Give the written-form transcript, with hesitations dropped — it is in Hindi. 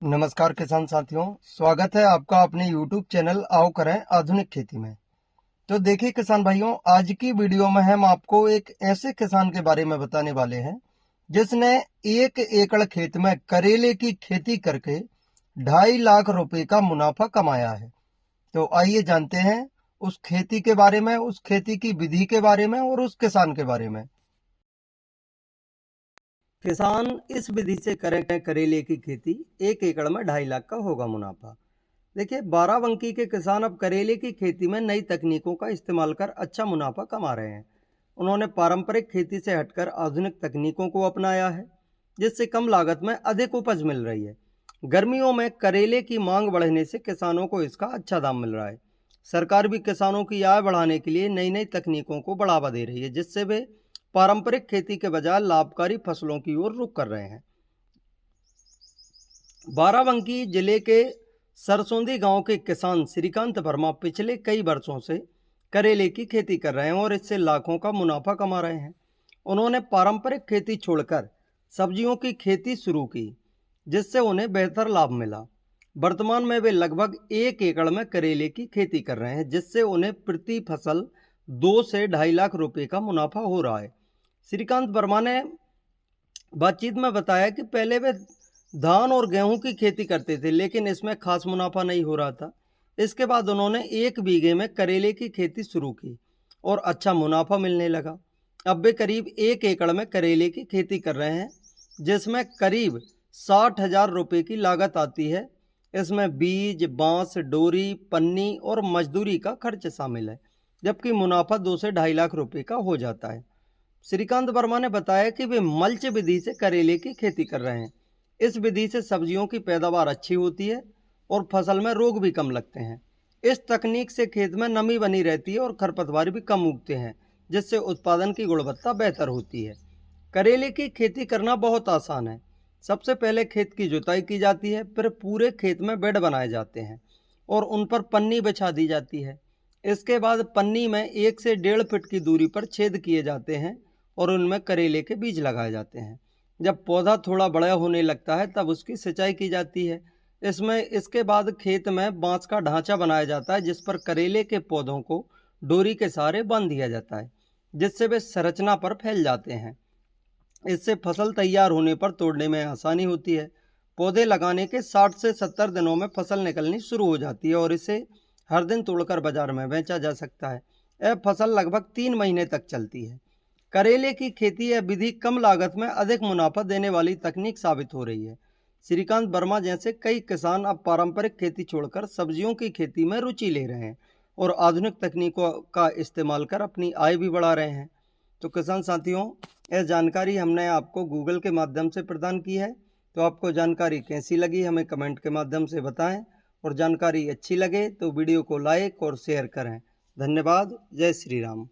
नमस्कार किसान साथियों, स्वागत है आपका अपने YouTube चैनल आओ करें आधुनिक खेती में। तो देखिए किसान भाइयों, आज की वीडियो में हम आपको एक ऐसे किसान के बारे में बताने वाले हैं जिसने 1 एकड़ खेत में करेले की खेती करके 2.5 लाख रुपए का मुनाफा कमाया है। तो आइए जानते हैं उस खेती के बारे में, उस खेती की विधि के बारे में और उस किसान के बारे में। किसान इस विधि से करें करेले की खेती 1 एकड़ में 2.5 लाख का होगा मुनाफा। देखिए, बाराबंकी के किसान अब करेले की खेती में नई तकनीकों का इस्तेमाल कर अच्छा मुनाफा कमा रहे हैं। उन्होंने पारंपरिक खेती से हटकर आधुनिक तकनीकों को अपनाया है, जिससे कम लागत में अधिक उपज मिल रही है। गर्मियों में करेले की मांग बढ़ने से किसानों को इसका अच्छा दाम मिल रहा है। सरकार भी किसानों की आय बढ़ाने के लिए नई नई तकनीकों को बढ़ावा दे रही है, जिससे वे पारंपरिक खेती के बजाय लाभकारी फसलों की ओर रुख कर रहे हैं। बाराबंकी जिले के सरसोंदी गांव के किसान श्रीकांत वर्मा पिछले कई वर्षों से करेले की खेती कर रहे हैं और इससे लाखों का मुनाफा कमा रहे हैं। उन्होंने पारंपरिक खेती छोड़कर सब्जियों की खेती शुरू की, जिससे उन्हें बेहतर लाभ मिला। वर्तमान में वे लगभग 1 एकड़ में करेले की खेती कर रहे हैं, जिससे उन्हें प्रति फसल 2 से 2.5 लाख रुपए का मुनाफा हो रहा है। श्रीकांत वर्मा ने बातचीत में बताया कि पहले वे धान और गेहूं की खेती करते थे, लेकिन इसमें खास मुनाफा नहीं हो रहा था। इसके बाद उन्होंने 1 बीघे में करेले की खेती शुरू की और अच्छा मुनाफा मिलने लगा। अब वे करीब 1 एकड़ में करेले की खेती कर रहे हैं, जिसमें करीब 60,000 रुपये की लागत आती है। इसमें बीज, बांस, डोरी, पन्नी और मजदूरी का खर्च शामिल है, जबकि मुनाफा 2 से 2.5 लाख रुपये का हो जाता है। श्रीकांत वर्मा ने बताया कि वे मल्च विधि से करेले की खेती कर रहे हैं। इस विधि से सब्जियों की पैदावार अच्छी होती है और फसल में रोग भी कम लगते हैं। इस तकनीक से खेत में नमी बनी रहती है और खरपतवार भी कम उगते हैं, जिससे उत्पादन की गुणवत्ता बेहतर होती है। करेले की खेती करना बहुत आसान है। सबसे पहले खेत की जुताई की जाती है, फिर पूरे खेत में बेड बनाए जाते हैं और उन पर पन्नी बिछा दी जाती है। इसके बाद पन्नी में 1 से 1.5 फीट की दूरी पर छेद किए जाते हैं और उनमें करेले के बीज लगाए जाते हैं। जब पौधा थोड़ा बड़ा होने लगता है तब उसकी सिंचाई की जाती है। इसके बाद खेत में बांस का ढांचा बनाया जाता है, जिस पर करेले के पौधों को डोरी के सहारे बांध दिया जाता है, जिससे वे संरचना पर फैल जाते हैं। इससे फसल तैयार होने पर तोड़ने में आसानी होती है। पौधे लगाने के 60 से 70 दिनों में फसल निकलनी शुरू हो जाती है और इसे हर दिन तोड़कर बाजार में बेचा जा सकता है। यह फसल लगभग 3 महीने तक चलती है। करेले की खेती यह विधि कम लागत में अधिक मुनाफा देने वाली तकनीक साबित हो रही है। श्रीकांत वर्मा जैसे कई किसान अब पारंपरिक खेती छोड़कर सब्जियों की खेती में रुचि ले रहे हैं और आधुनिक तकनीकों का इस्तेमाल कर अपनी आय भी बढ़ा रहे हैं। तो किसान साथियों, यह जानकारी हमने आपको गूगल के माध्यम से प्रदान की है। तो आपको जानकारी कैसी लगी हमें कमेंट के माध्यम से बताएं, और जानकारी अच्छी लगे तो वीडियो को लाइक और शेयर करें। धन्यवाद। जय श्री राम।